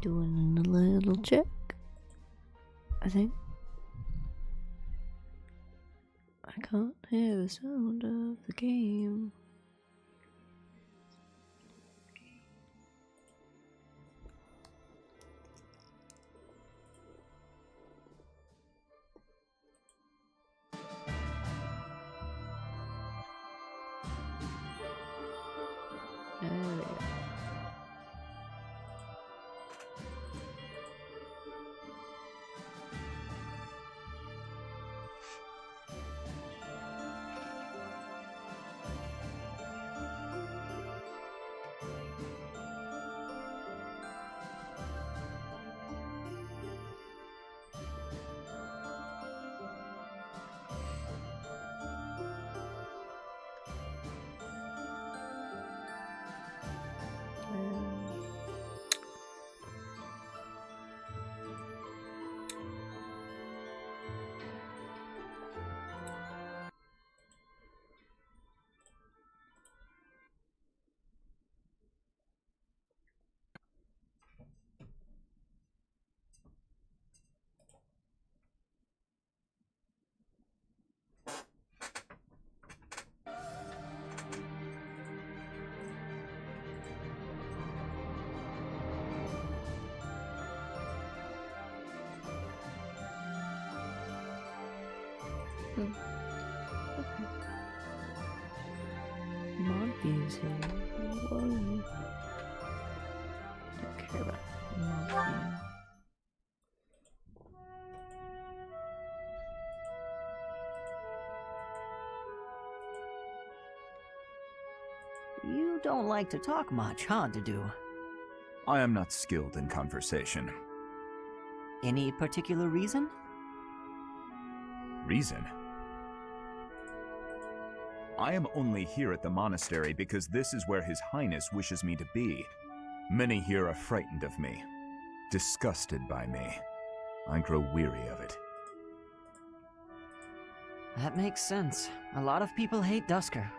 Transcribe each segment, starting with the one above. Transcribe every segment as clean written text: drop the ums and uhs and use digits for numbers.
Doing a little check, I think. I can't hear the sound of the game. There we go. Okay. Mod views here. Whoa. Don't care about mod view. You don't like to talk much, huh, Dudu? I am not skilled in conversation. Any particular reason? Reason? I am only here at the monastery because this is where His Highness wishes me to be. Many here are frightened of me, disgusted by me. I grow weary of it. That makes sense. A lot of people hate Dusker.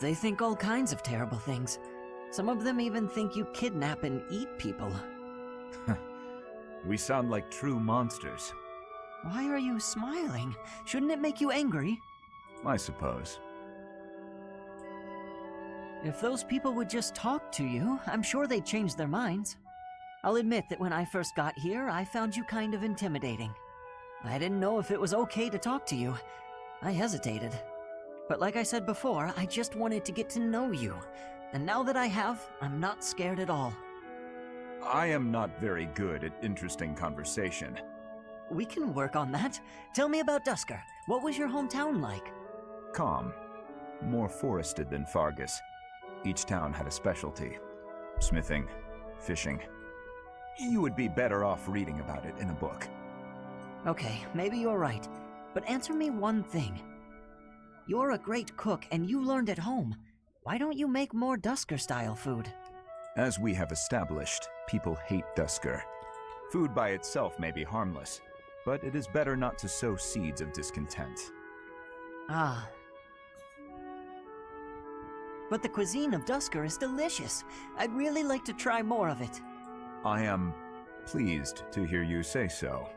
They think all kinds of terrible things. Some of them even think you kidnap and eat people. We sound like true monsters. Why are you smiling? Shouldn't it make you angry? I suppose. If those people would just talk to you, I'm sure they'd change their minds. I'll admit that when I first got here, I found you kind of intimidating. I didn't know if it was okay to talk to you. I hesitated. But like I said before, I just wanted to get to know you. And now that I have, I'm not scared at all. I am not very good at interesting conversation. We can work on that. Tell me about Dusker. What was your hometown like? Calm. More forested than Fargus. Each town had a specialty. Smithing, fishing. You would be better off reading about it in a book. Okay, maybe you're right. But answer me one thing. You're a great cook and you learned at home. Why don't you make more Dusker-style food? As we have established, people hate Dusker. Food by itself may be harmless, but it is better not to sow seeds of discontent. Ah. But the cuisine of Dusker is delicious. I'd really like to try more of it. I am pleased to hear you say so.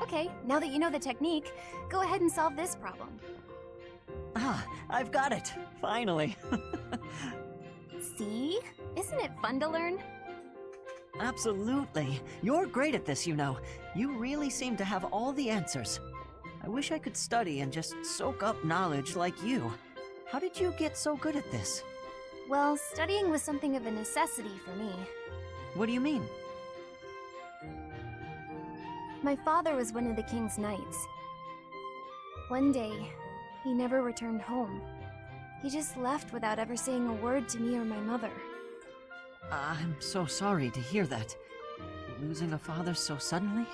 Okay, now that you know the technique, go ahead and solve this problem. Ah, I've got it. Finally. See? Isn't it fun to learn? Absolutely. You're great at this, you know. You really seem to have all the answers. I wish I could study and just soak up knowledge like you. How did you get so good at this? Well, studying was something of a necessity for me. What do you mean? My father was one of the king's knights. One day, he never returned home. He just left without ever saying a word to me or my mother. I'm so sorry to hear that. Losing a father so suddenly?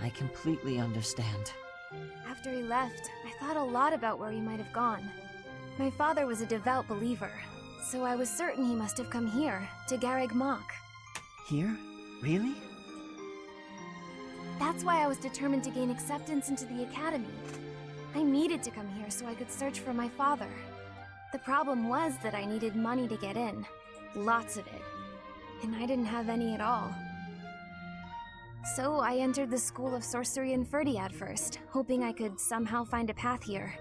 I completely understand. After he left, I thought a lot about where he might have gone. My father was a devout believer, so I was certain he must have come here, to Garreg Mach. Here? Really? That's why I was determined to gain acceptance into the academy. I needed to come here so I could search for my father. The problem was that I needed money to get in. Lots of it. And I didn't have any at all. So I entered the School of Sorcery in Ferdiad first, hoping I could somehow find a path here.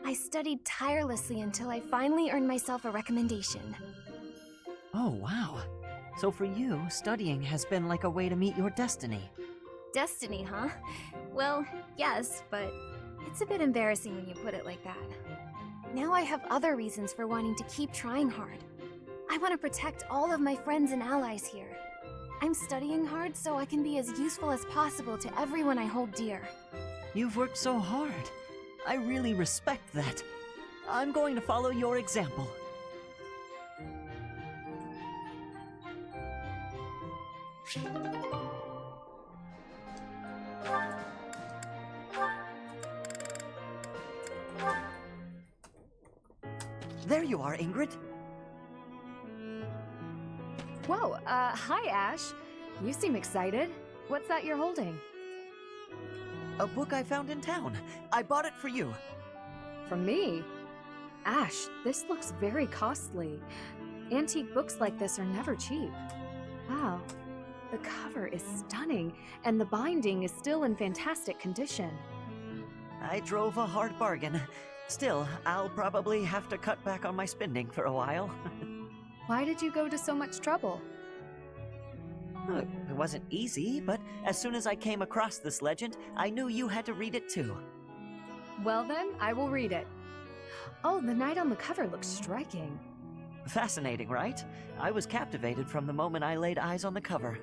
I studied tirelessly until I finally earned myself a recommendation. Oh, wow. So for you, studying has been like a way to meet your destiny. Destiny, huh? Well, yes, but it's a bit embarrassing when you put it like that. Now I have other reasons for wanting to keep trying hard. I want to protect all of my friends and allies here. I'm studying hard so I can be as useful as possible to everyone I hold dear. You've worked so hard. I really respect that. I'm going to follow your example. There you are, Ingrid. Whoa, hi Ash. You seem excited. What's that you're holding? A book I found in town. I bought it for you. For me? Ash, this looks very costly. Antique books like this are never cheap. Wow, the cover is stunning, and the binding is still in fantastic condition. I drove a hard bargain. Still, I'll probably have to cut back on my spending for a while. Why did you go to so much trouble? It wasn't easy, but as soon as I came across this legend, I knew you had to read it too. Well then, I will read it. Oh, the knight on the cover looks striking. Fascinating, right? I was captivated from the moment I laid eyes on the cover.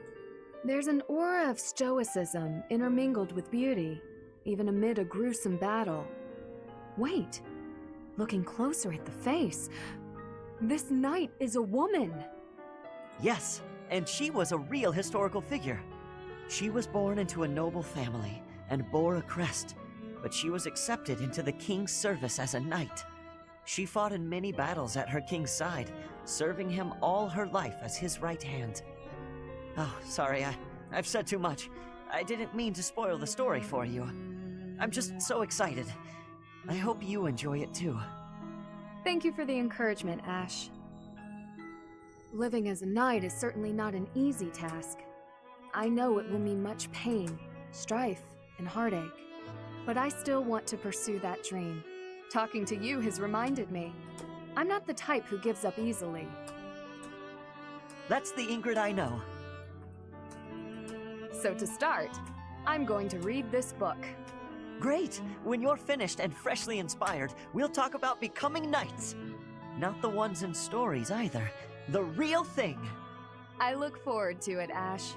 There's an aura of stoicism intermingled with beauty, even amid a gruesome battle. Wait, looking closer at the face, this knight is a woman! Yes, and she was a real historical figure. She was born into a noble family and bore a crest, but she was accepted into the king's service as a knight. She fought in many battles at her king's side, serving him all her life as his right hand. Oh, sorry, I've said too much. I didn't mean to spoil the story for you. I'm just so excited. I hope you enjoy it too. Thank you for the encouragement, Ash. Living as a knight is certainly not an easy task. I know it will mean much pain, strife, and heartache. But I still want to pursue that dream. Talking to you has reminded me. I'm not the type who gives up easily. That's the Ingrid I know. So to start, I'm going to read this book. Great! When you're finished and freshly inspired, we'll talk about becoming knights. Not the ones in stories either. The real thing. I look forward to it, Ash.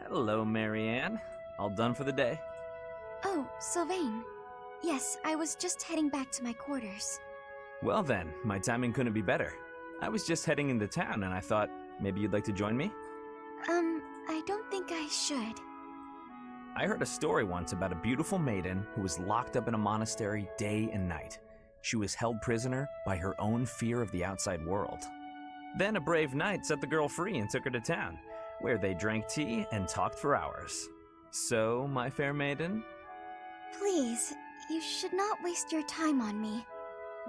Hello, Marianne. All done for the day? Oh, Sylvain. Yes, I was just heading back to my quarters. Well then, my timing couldn't be better. I was just heading into town and I thought maybe you'd like to join me? I don't think I should. I heard a story once about a beautiful maiden who was locked up in a monastery day and night. She was held prisoner by her own fear of the outside world. Then a brave knight set the girl free and took her to town, where they drank tea and talked for hours. So, my fair maiden? Please, you should not waste your time on me.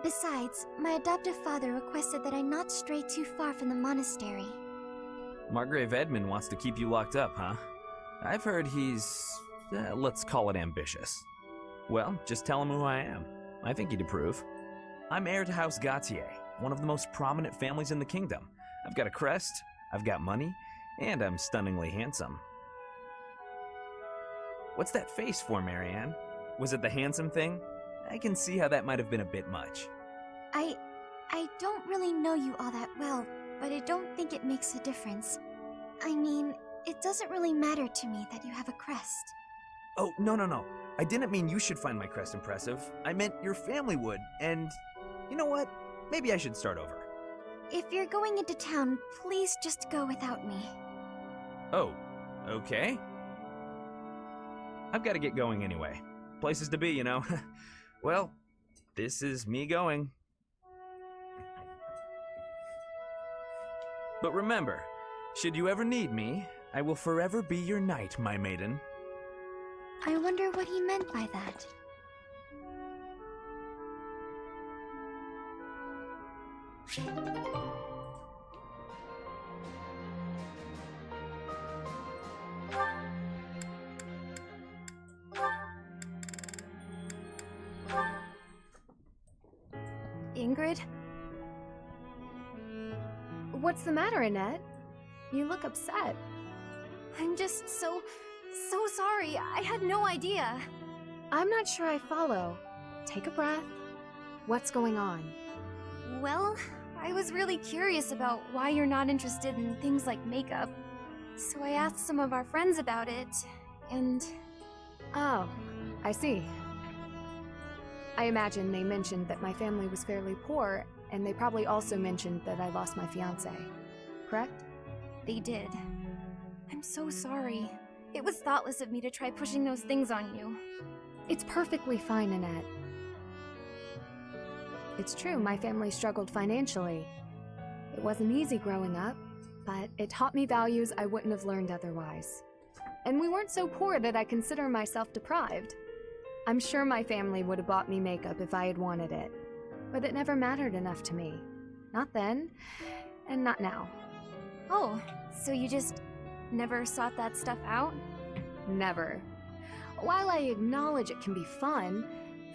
Besides, my adoptive father requested that I not stray too far from the monastery. Margrave Edmund wants to keep you locked up, huh? I've heard he's, let's call it ambitious. Well, just tell him who I am. I think he'd approve. I'm heir to House Gautier, one of the most prominent families in the kingdom. I've got a crest, I've got money, and I'm stunningly handsome. What's that face for, Marianne? Was it the handsome thing? I can see how that might have been a bit much. I don't really know you all that well, but I don't think it makes a difference. I mean, it doesn't really matter to me that you have a crest. Oh, no. I didn't mean you should find my crest impressive. I meant your family would, and you know what? Maybe I should start over. If you're going into town, please just go without me. Oh, okay. I've got to get going anyway. Places to be, you know. Well, this is me going. But remember, should you ever need me, I will forever be your knight, my maiden. I wonder what he meant by that. Ingrid? What's the matter, Annette? You look upset. I'm just so sorry. I had no idea. I'm not sure I follow. Take a breath. What's going on? Well, I was really curious about why you're not interested in things like makeup. So I asked some of our friends about it, and... Oh, I see. I imagine they mentioned that my family was fairly poor, and they probably also mentioned that I lost my fiancé. Correct? They did. I'm so sorry. It was thoughtless of me to try pushing those things on you. It's perfectly fine, Annette. It's true, my family struggled financially. It wasn't easy growing up, but it taught me values I wouldn't have learned otherwise. And we weren't so poor that I consider myself deprived. I'm sure my family would have bought me makeup if I had wanted it, but it never mattered enough to me. Not then, and not now. Oh, so you just never sought that stuff out? Never. While I acknowledge it can be fun,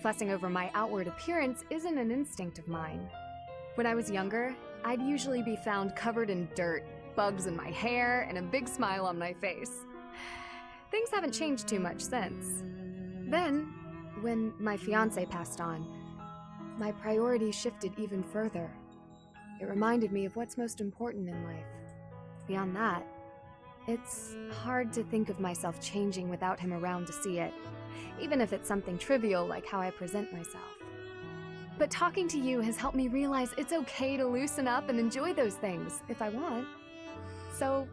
fussing over my outward appearance isn't an instinct of mine. When I was younger, I'd usually be found covered in dirt, bugs in my hair, and a big smile on my face. Things haven't changed too much since. Then, when my fiancé passed on, my priorities shifted even further. It reminded me of what's most important in life. Beyond that, it's hard to think of myself changing without him around to see it, even if it's something trivial like how I present myself. But talking to you has helped me realize it's okay to loosen up and enjoy those things, if I want. So,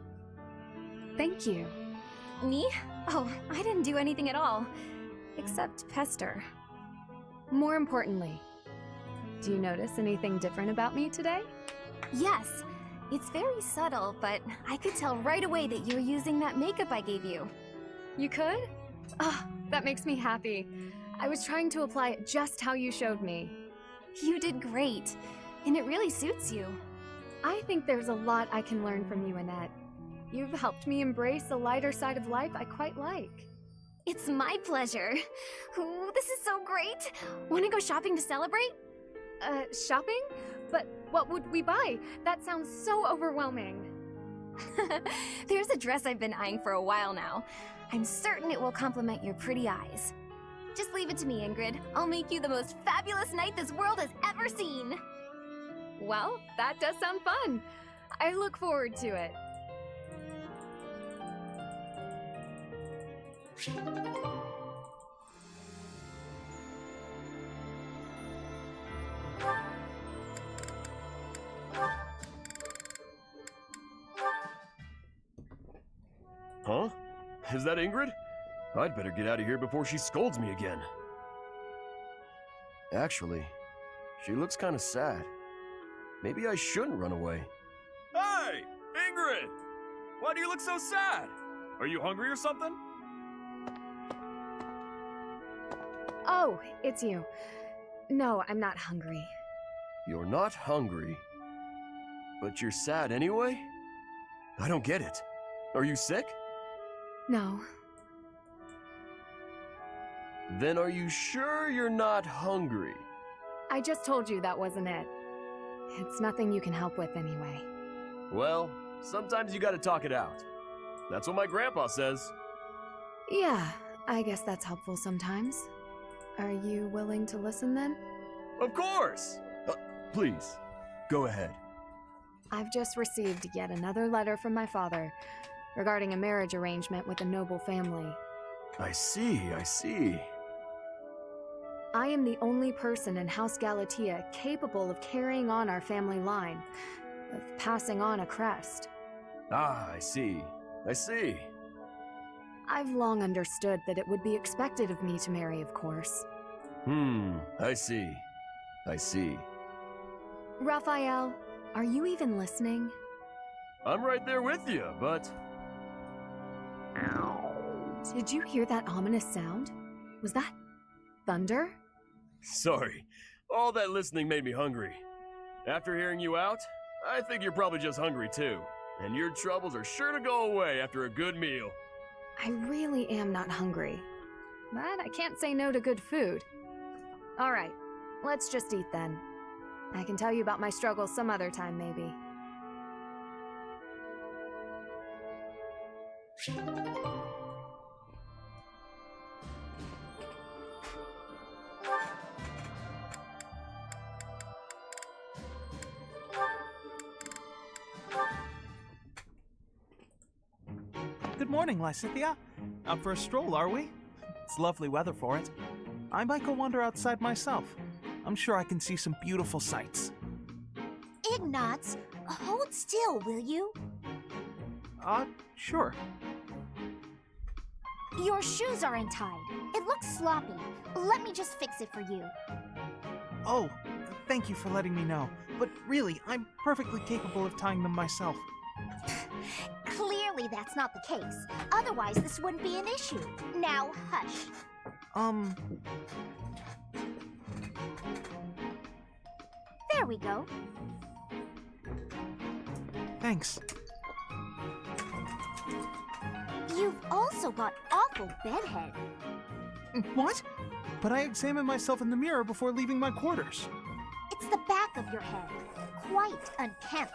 thank you. Me? Oh, I didn't do anything at all. Except pester. More importantly, do you notice anything different about me today? Yes. It's very subtle, but I could tell right away that you were using that makeup I gave you. You could? Ah, that makes me happy. I was trying to apply it just how you showed me. You did great, and it really suits you. I think there's a lot I can learn from you, Annette. You've helped me embrace a lighter side of life I quite like. It's my pleasure. Ooh, this is so great. Want to go shopping to celebrate? Shopping? But what would we buy? That sounds so overwhelming. There's a dress I've been eyeing for a while now. I'm certain it will complement your pretty eyes. Just leave it to me, Ingrid. I'll make you the most fabulous knight this world has ever seen. Well, that does sound fun. I look forward to it. Huh? Is that Ingrid? I'd better get out of here before she scolds me again. Actually, she looks kind of sad. Maybe I shouldn't run away. Hey! Ingrid! Why do you look so sad? Are you hungry or something? Oh, it's you. No, I'm not hungry. You're not hungry, but you're sad anyway? I don't get it. Are you sick? No. Then are you sure you're not hungry? I just told you that wasn't it. It's nothing you can help with anyway. Well, sometimes you gotta talk it out. That's what my grandpa says. Yeah, I guess that's helpful sometimes. Are you willing to listen then? Of course! Please, go ahead. I've just received yet another letter from my father regarding a marriage arrangement with a noble family. I see, I see. I am the only person in House Galatea capable of carrying on our family line, of passing on a crest. Ah, I see. I see. I've long understood that it would be expected of me to marry, of course. I see. I see. Raphael, are you even listening? I'm right there with you, but... Did you hear that ominous sound? Was that thunder? Sorry. All that listening made me hungry. After hearing you out, I think you're probably just hungry too. And your troubles are sure to go away after a good meal. I really am not hungry. But I can't say no to good food. Alright, let's just eat then. I can tell you about my struggles some other time, maybe. Good morning, Lysithea. Out for a stroll, are we? It's lovely weather for it. I might go wander outside myself. I'm sure I can see some beautiful sights. Ignatz, hold still, will you? Sure. Your shoes are untied. It looks sloppy. Let me just fix it for you. Oh, thank you for letting me know. But really, I'm perfectly capable of tying them myself. Clearly that's not the case. Otherwise, this wouldn't be an issue. Now, hush. There we go. Thanks. You've also got awful bedhead. What? But I examine myself in the mirror before leaving my quarters. It's the back of your head. Quite unkempt.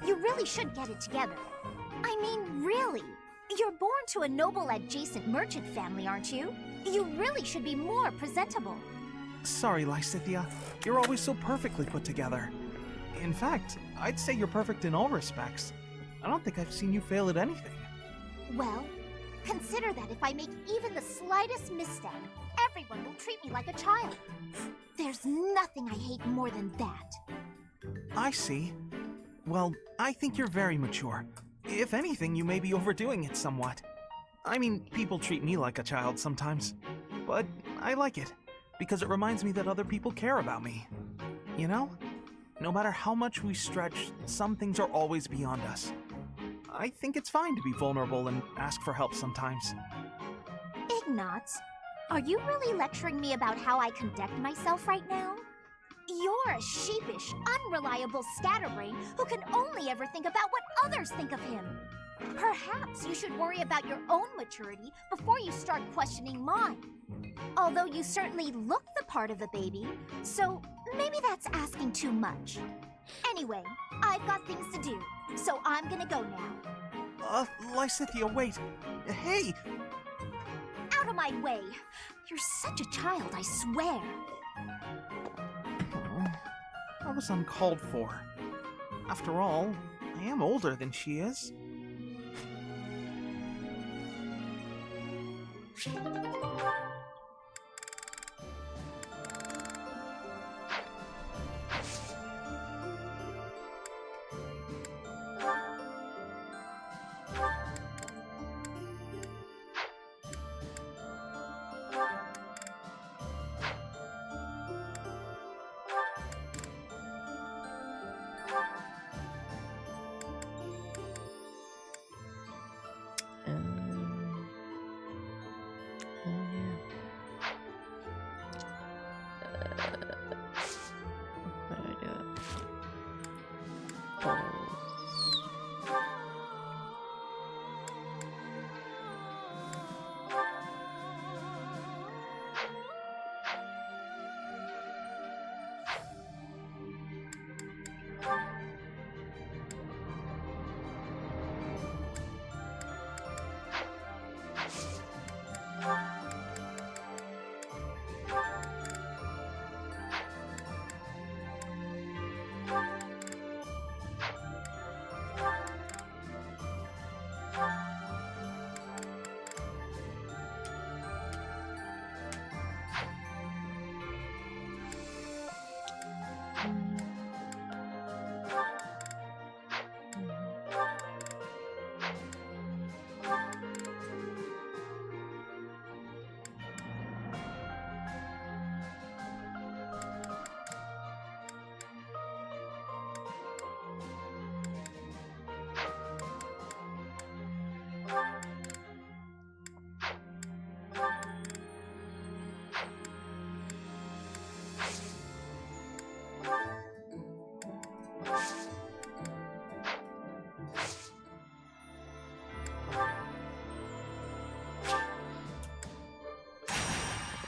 You really should get it together. I mean, really. You're born to a noble adjacent merchant family, aren't you? You really should be more presentable. Sorry, Lysithea. You're always so perfectly put together. In fact, I'd say you're perfect in all respects. I don't think I've seen you fail at anything. Well, consider that if I make even the slightest misstep, everyone will treat me like a child. There's nothing I hate more than that. I see. Well, I think you're very mature. If anything, you may be overdoing it somewhat. I mean, people treat me like a child sometimes. But I like it, because it reminds me that other people care about me. You know? No matter how much we stretch, some things are always beyond us. I think it's fine to be vulnerable and ask for help sometimes. Ignatz, are you really lecturing me about how I conduct myself right now? You're a sheepish, unreliable scatterbrain who can only ever think about what others think of him. Perhaps you should worry about your own maturity before you start questioning mine. Although you certainly look the part of a baby, so maybe that's asking too much. Anyway, I've got things to do, so I'm gonna go now. Lysithea, wait. Hey! Out of my way! You're such a child, I swear. That was uncalled for. After all, I am older than she is.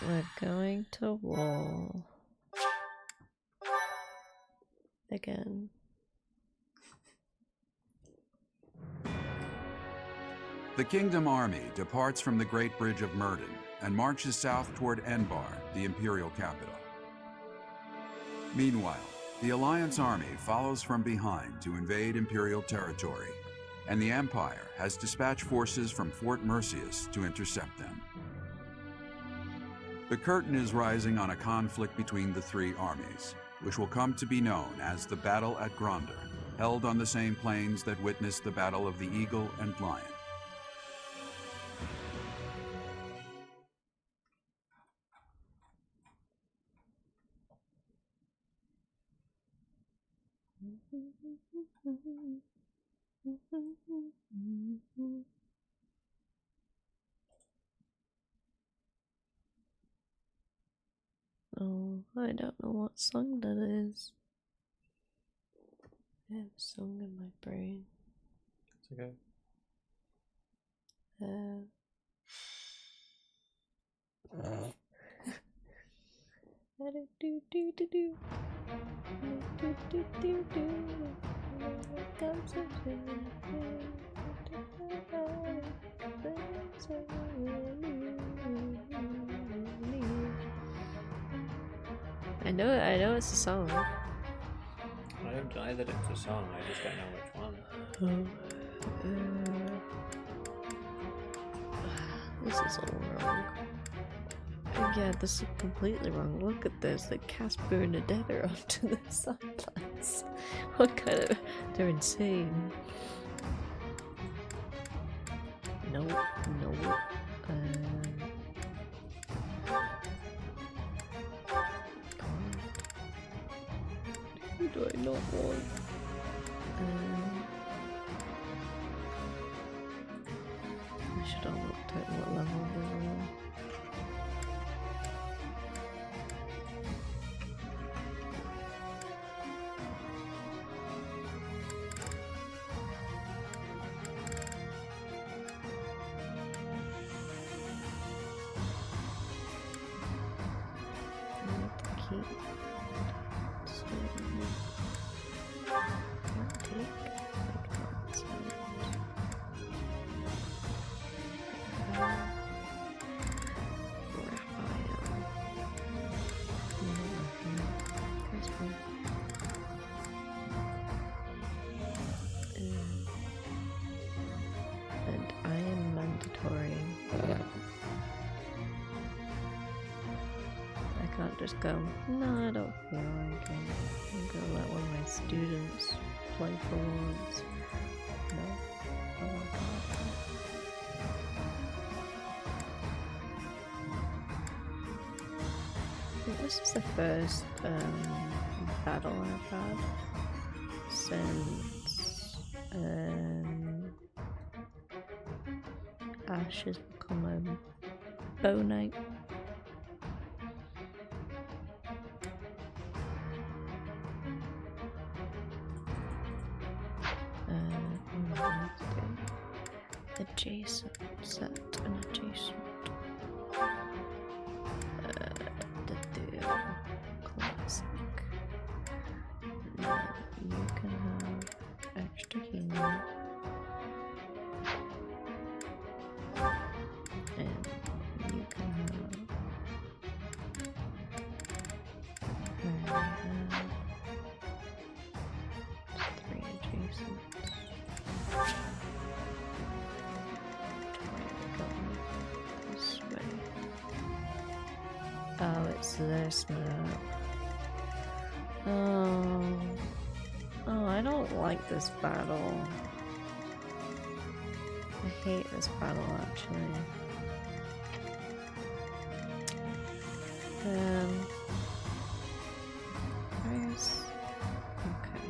We're going to war. Again. The Kingdom Army departs from the Great Bridge of Myrden and marches south toward Enbar, the Imperial capital. Meanwhile, the Alliance Army follows from behind to invade Imperial territory, and the Empire has dispatched forces from Fort Mercius to intercept them. The curtain is rising on a conflict between the three armies, which will come to be known as the Battle at Gronder, held on the same plains that witnessed the Battle of the Eagle and Lion. Oh, I don't know what song that is. I have a song in my brain. It's okay. I know it's a song. I don't deny that it's a song, I just don't know which one. This is all wrong. Yeah, this is completely wrong. Look at this. The Casper and Adether onto the sidelines. What kind of... They're insane. No, no. Who do I not want? I should have looked at what level they were on. Just go, no, I don't feel like it. I'm gonna let one of my students play for once. No, oh my god. I think this is the first battle I've had since Ash has become a bow knight. Adjacent, set an adjacent. The classic. And then you can have extra healing. And you can have three adjacents. Oh, it's this map. Oh, I don't like this battle. I hate this battle, actually. Where's... Okay.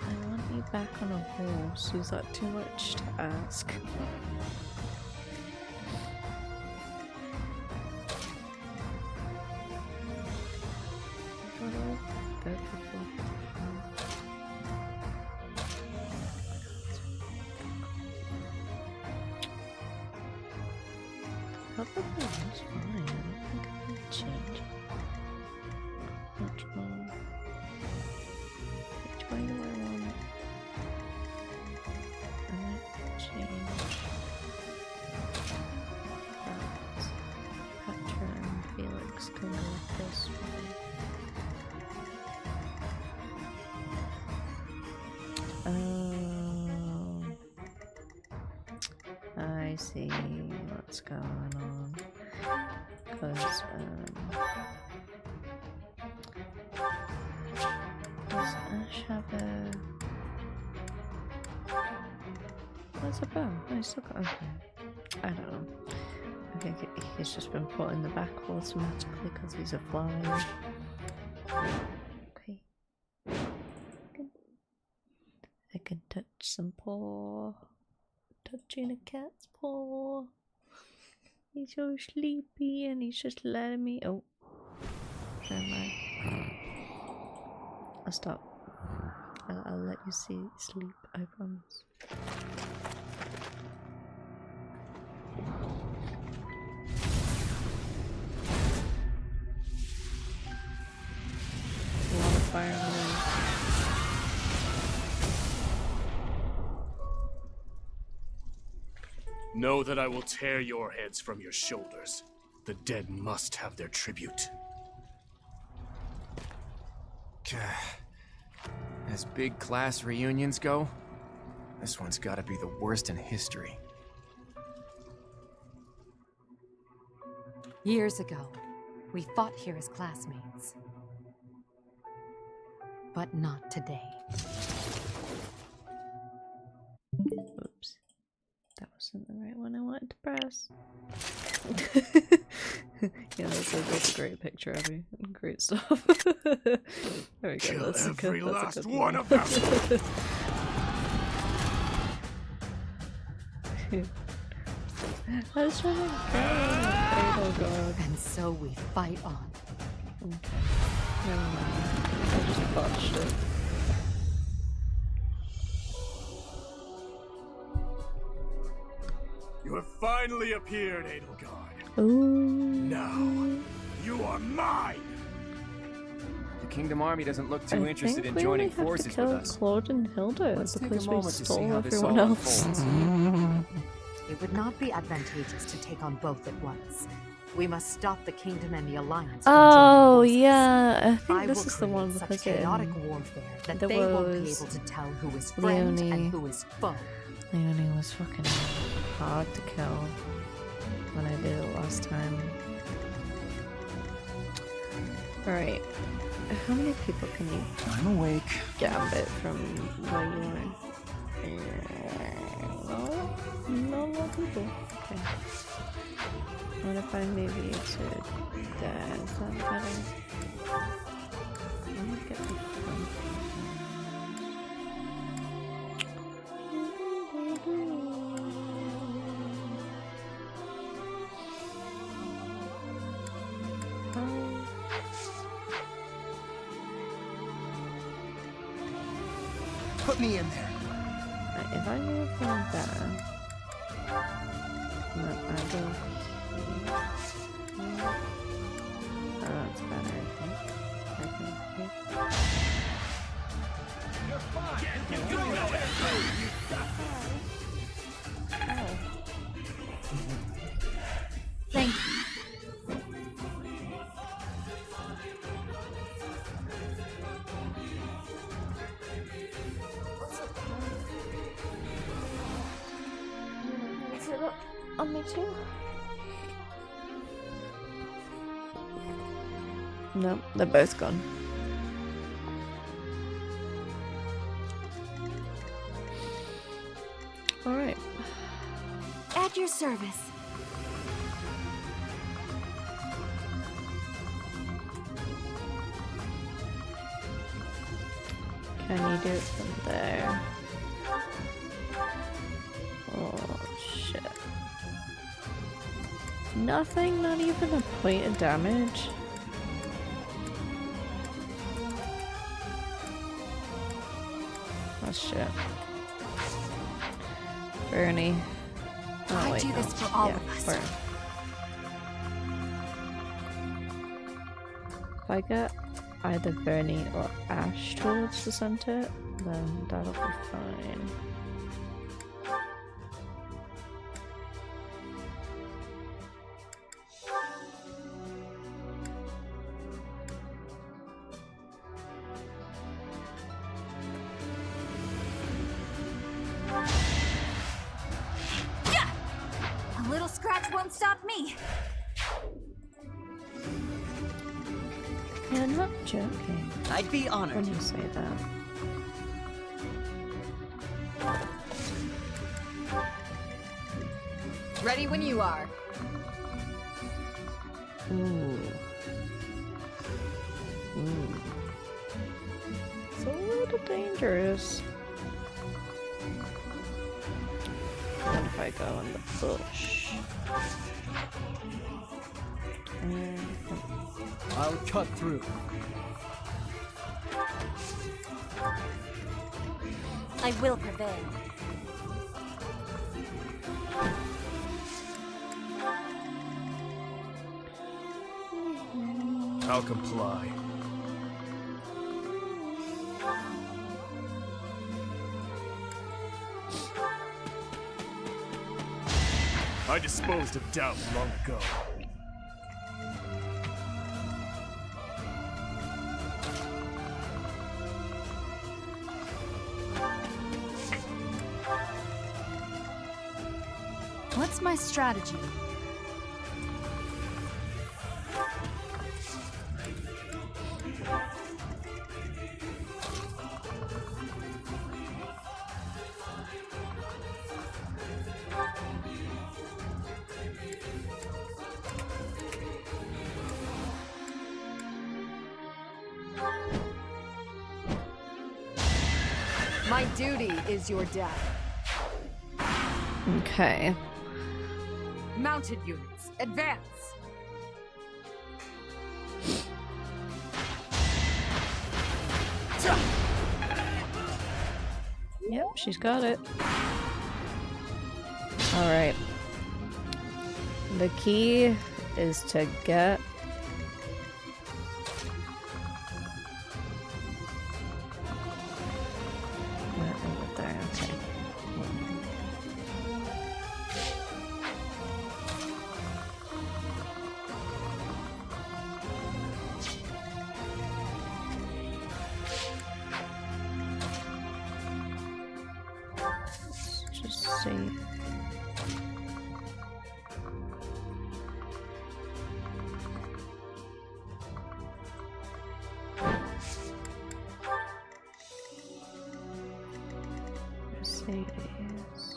I want you back on a horse. Is that too much to ask? probably was fine. I don't think I would change much more. Which way do I want it? I might change that. Petra and Felix can go this way. I see what's going on. Because, does Ash have a... Where's a bow? Oh, he's still got... Okay. I don't know. I think he's just been put in the back automatically because he's a fly. Okay. I can touch some paw. Touching a cat's paw. He's so sleepy and he's just letting me. Oh, never mind. I'll stop. I'll let you sleep. I promise. A lot of fire noise. Know that I will tear your heads from your shoulders. The dead must have their tribute. As big class reunions go, this one's gotta be the worst in history. Years ago, we fought here as classmates. But not today. Oops. That wasn't the right one I wanted to press. Yeah, that's a great picture, Abby. Great stuff. There we go. Kill That's every a good, last that's a good one of them. I was trying to go. Oh god. And so we fight on. Okay. Never mind. I just botched it. You have finally appeared, Edelgard. Ooh. Now, you are mine! The Kingdom Army doesn't look too I interested think in we joining only have forces to kill with us. Claude and Hilda Let's take a because we moment to see stole how this everyone all else. unfolds. It would not be advantageous to take on both at once. We must stop the Kingdom and the Alliance from Oh joining forces. yeah, I I think this will is the one create because such chaotic warfare that there they won't be was able to tell who is friend Leonie. and who is foe. Leonie was fucking hard to kill when I did it last time. Alright. How many people can you I'm awake. gambit from where you are? No? Not a lot of people. Okay. What if I maybe it's a dad? Is that better? Let me get the phone. Put me in there. If I move from there, no, I go here. Oh, that's better, I think. I think here. You're fine. You know it. Oh. Thank you. Is it on me too? No, they're both gone. Alright. At your service. Can you do it from there? Oh shit. Nothing? Not even a point of damage? Oh shit. Bernie. Oh, I wait, do no. this for all Yeah, of us. Burn. I get either Bernie or Ash towards the center, then that'll be fine. A little scratch won't stop me. You're not joking. I'd be honored. When you say that. Ready when you are. Ooh. Ooh. It's a little dangerous. What if I go in the bush? I'll cut through. I will prevail. I'll comply. I disposed of doubt long ago. What's my strategy? My duty is your death. Okay. Mounted units, advance! Yep, she's got it. Alright. The key is to get... over there, okay. Let's just see. Mercedes.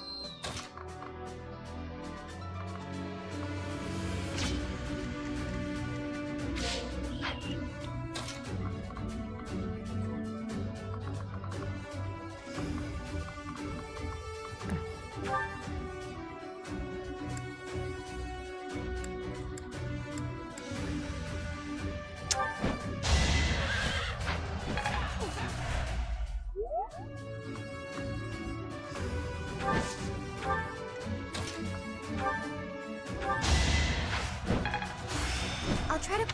I'll try to...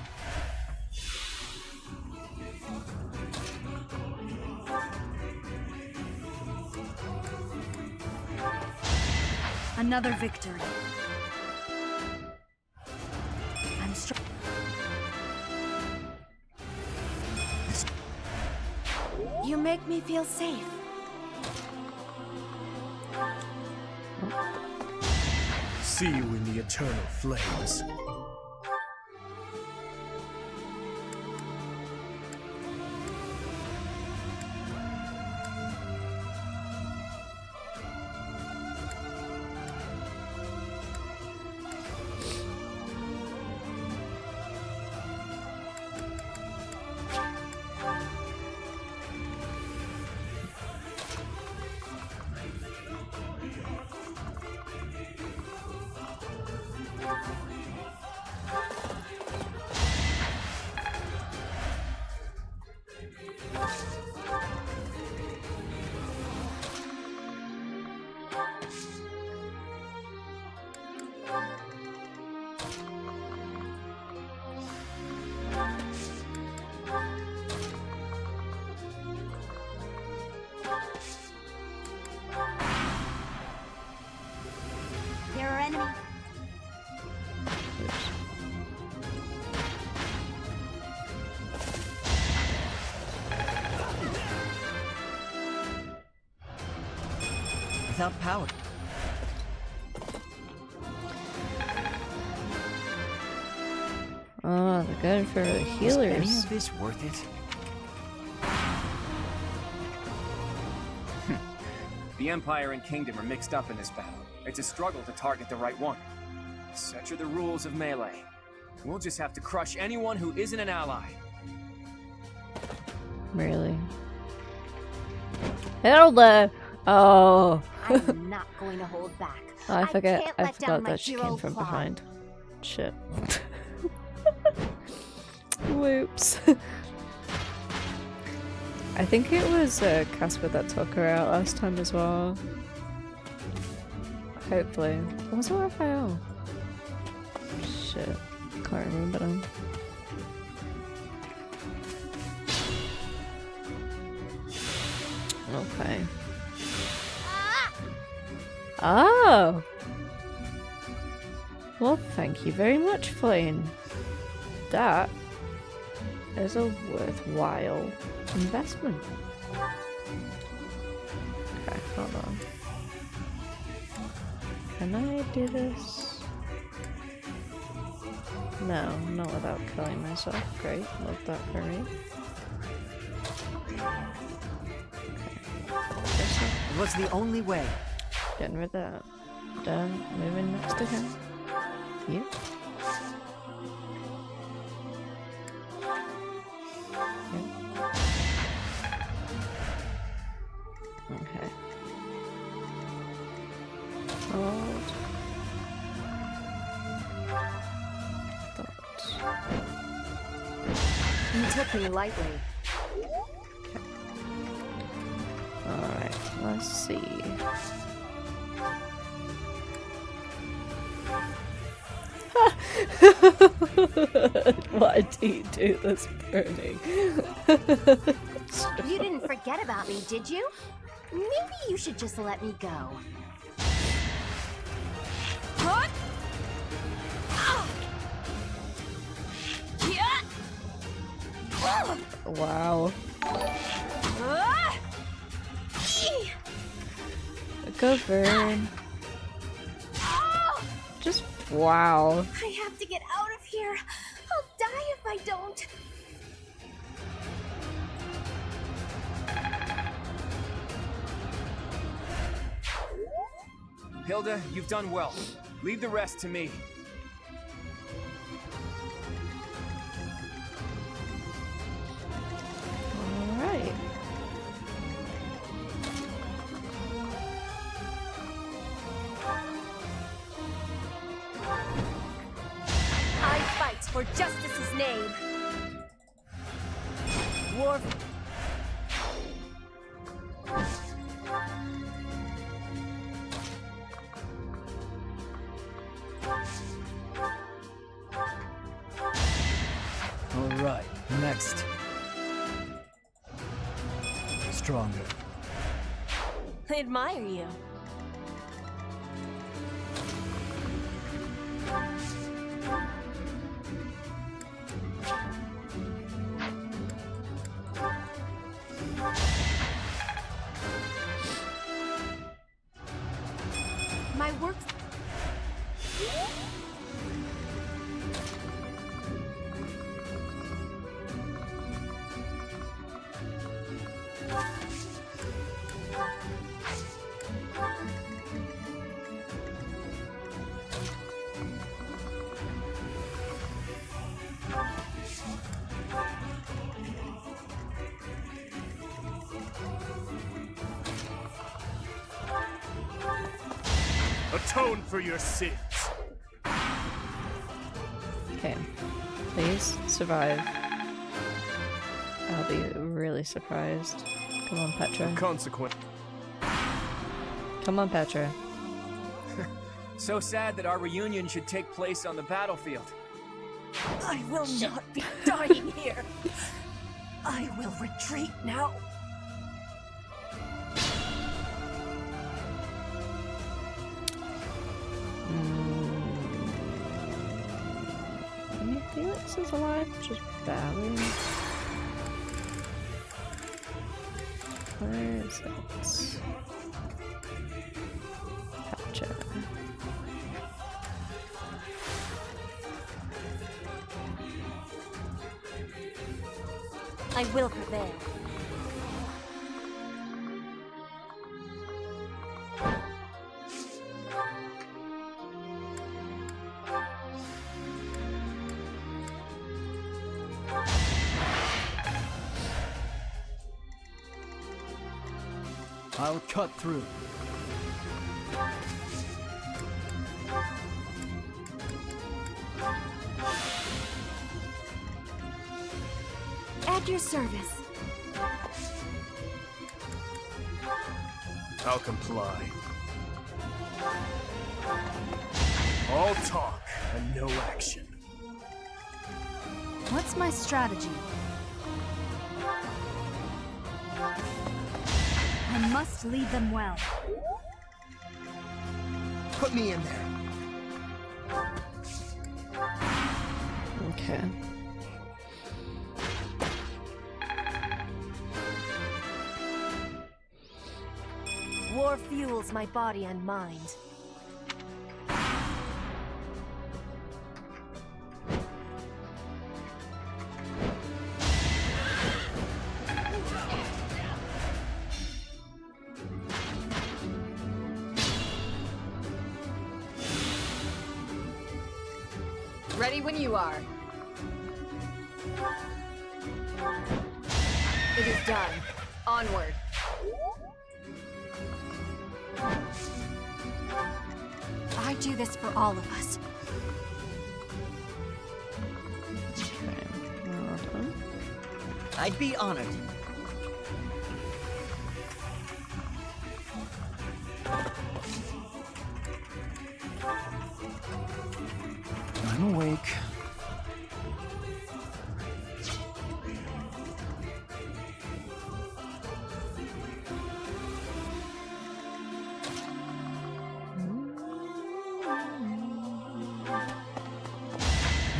Another victory. I'm strong. You make me feel safe. See you in the eternal flames. without power. Oh, they're going for the healers. Is any of this worth it? The Empire and Kingdom are mixed up in this battle. It's a struggle to target the right one. Such are the rules of melee. We'll just have to crush anyone who isn't an ally. Really? Hilda! Oh. I'm not going to hold back. I forgot down my that she came hero from claw. behind. Shit. Whoops. I think it was Casper that took her out last time as well. Hopefully. Or was it Raphael? Shit. Can't remember now. Okay. Oh! Well, thank you very much, Flynn. That is a worthwhile investment. Okay, hold on. Can I do this? No, not without killing myself. Great, love that for me. It was the only way. Getting rid of that. Done. Moving next to him. You. Okay. Hold. You took me lightly. Alright, let's see. Why do you do this, Bernie? You didn't forget about me, did you? Maybe you should just let me go. Wow. Go burn. Just wow. I have to get out of here. I'll die if I don't. Hilda, you've done well. Leave the rest to me. Alright. I fight for justice's name. War. All right, next. Stronger. I admire you. My work. Atone for your sins. Okay. Please survive. I'll be really surprised. Come on, Petra. Consequent. Come on, Petra. So sad that our reunion should take place on the battlefield. I will not be dying here. I will retreat now. Felix is alive, just barely. Where is it? I will prevail. I'll cut through. At your service. I'll comply. All talk and no action. What's my strategy? I must lead them well. Put me in there. Okay. War fuels my body and mind. Ready when you are. It is done. Onward. I do this for all of us. Okay. Well done. I'd be honored. I'm awake.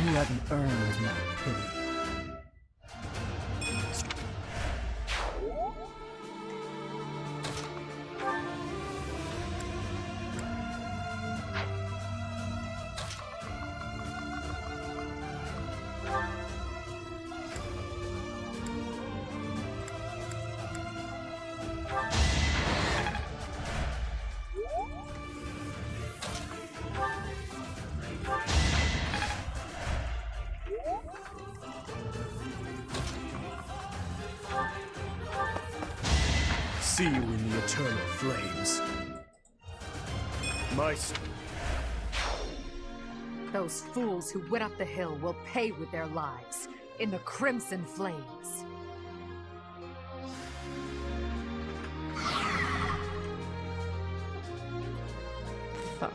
You haven't earned my pity. See you in the eternal flames. Maestro. Those fools who went up the hill will pay with their lives in the crimson flames. Fuck.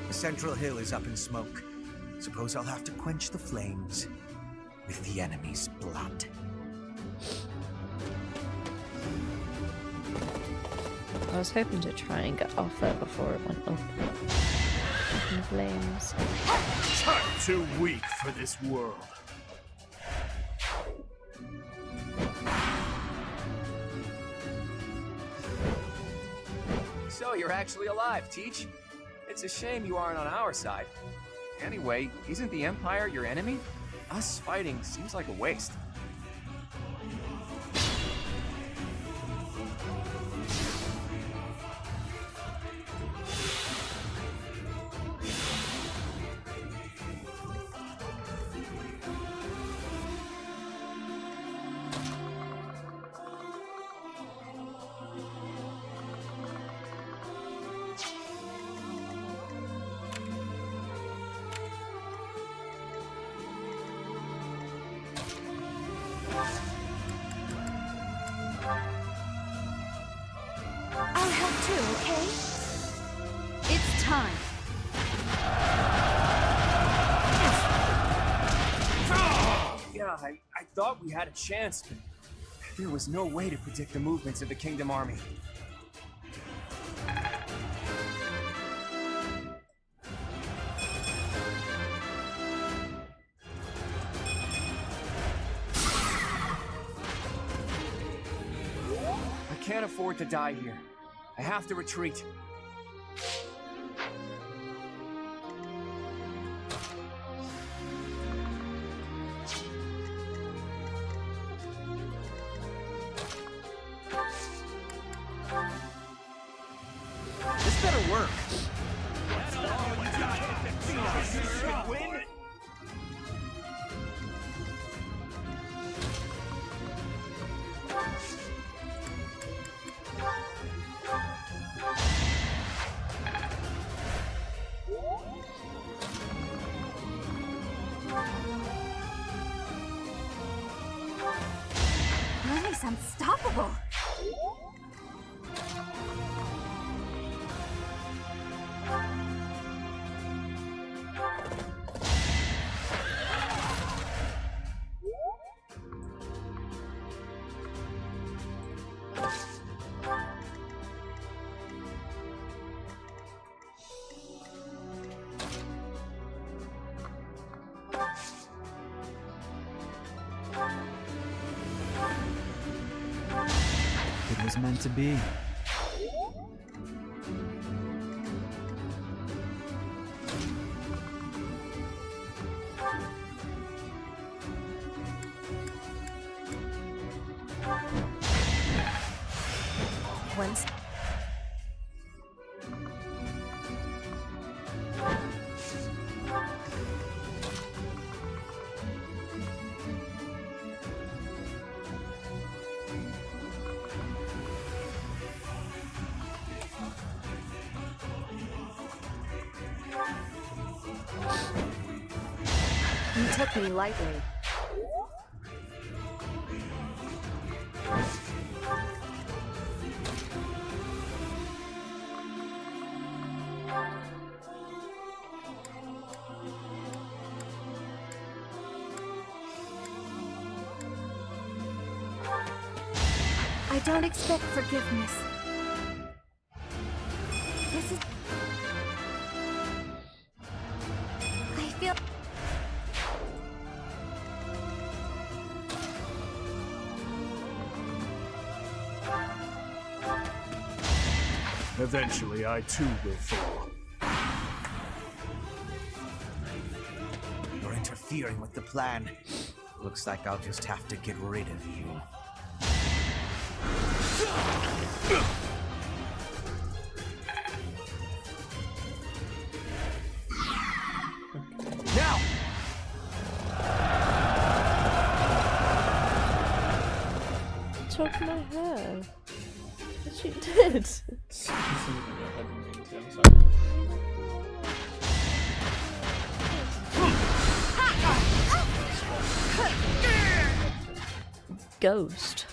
The central hill is up in smoke. Suppose I'll have to quench the flames with the enemy's blood. I was hoping to try and get off there before it went up in flames. I'm too weak for this world. So you're actually alive, Teach. It's a shame you aren't on our side. Anyway, isn't the Empire your enemy? Us fighting seems like a waste. I'll help too, okay? It's time. Yeah, I thought we had a chance, but there was no way to predict the movements of the Kingdom Army. I can't afford to die here. I have to retreat. This better work. Win? Nice, unstoppable. It was meant to be. Once. You took me lightly. I don't expect forgiveness. This is... I feel... Eventually, I too will fall. You're interfering with the plan. Looks like I'll just have to get rid of you. Now! Took my hair. She did. Ghost.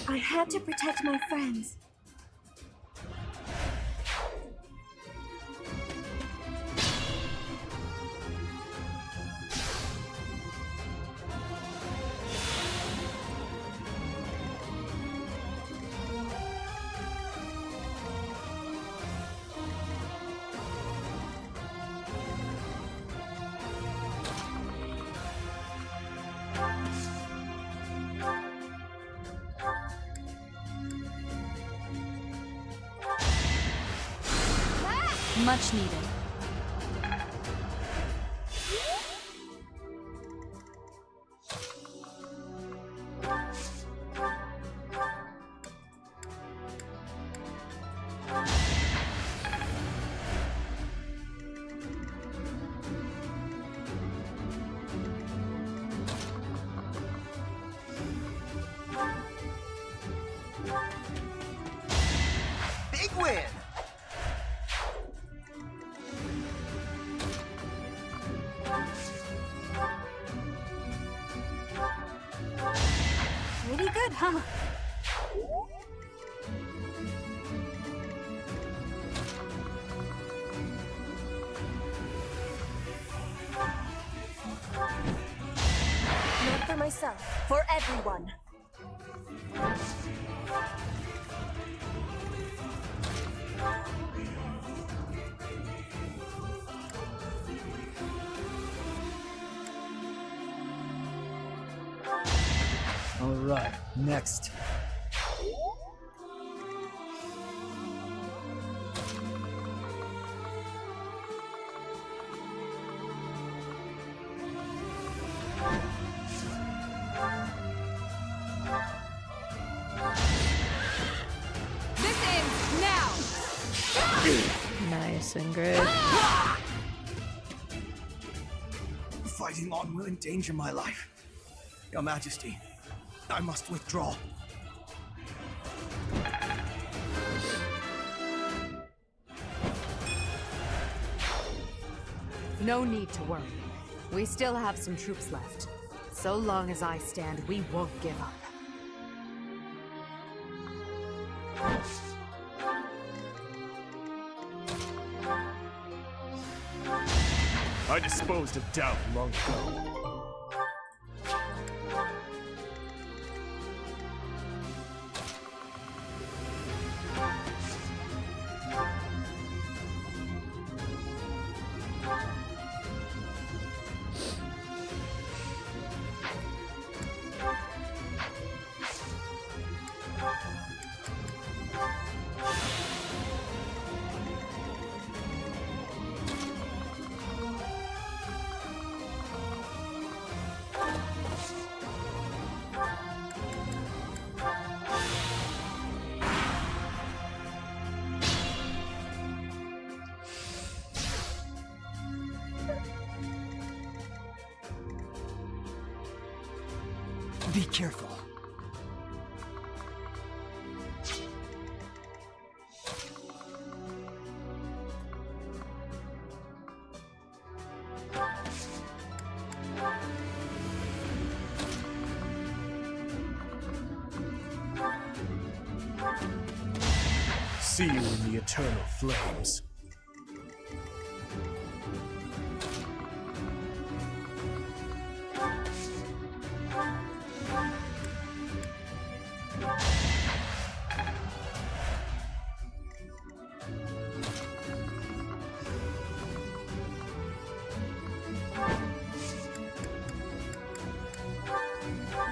I had to protect my friends. Much needed. Big win! good, huh? Not for myself, for everyone. Alright, next. This ends now! Nice, Ingrid. Fighting on will endanger my life. Your Majesty, I must withdraw. No need to worry. We still have some troops left. So long as I stand, we won't give up. I disposed of doubt long ago. Be careful. See you in the eternal flames.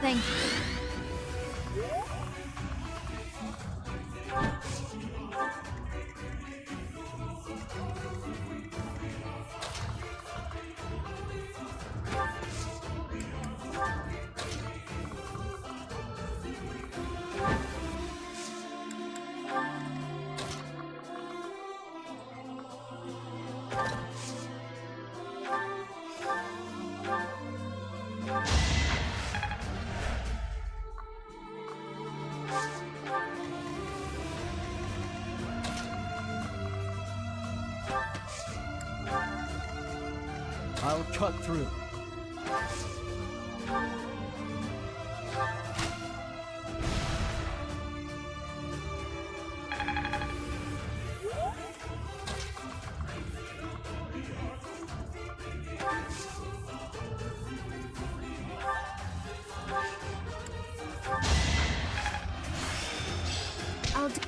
Thank you. I'll cut through. I'll do.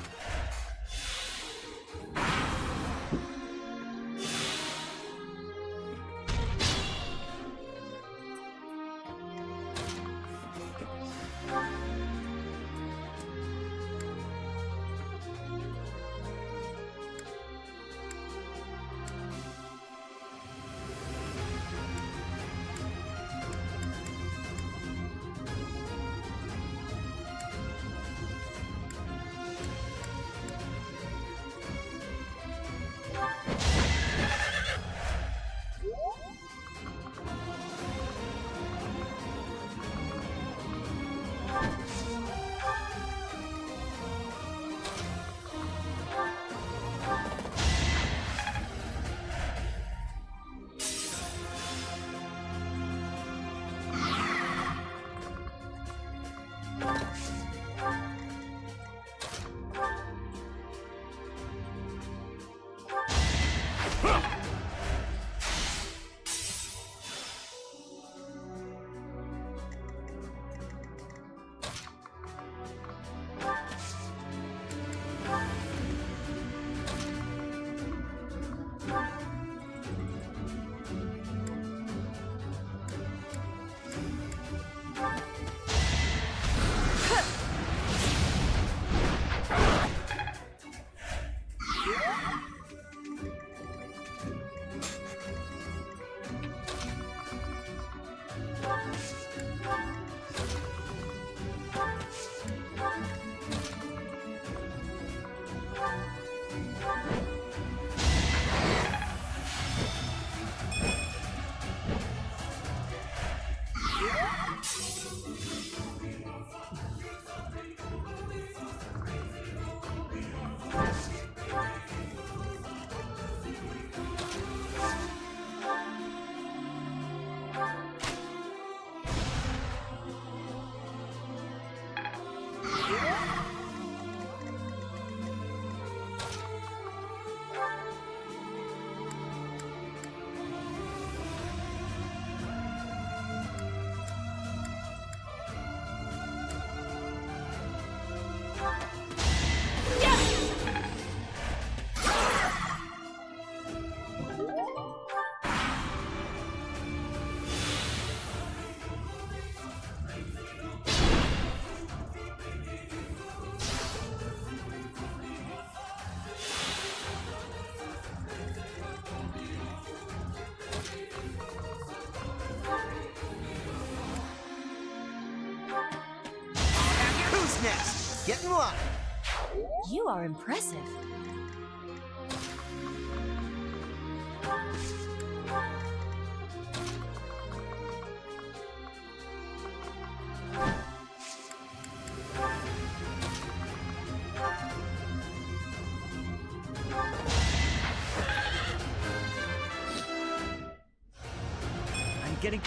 Who's next? Get in line. You are impressive. I'm getting...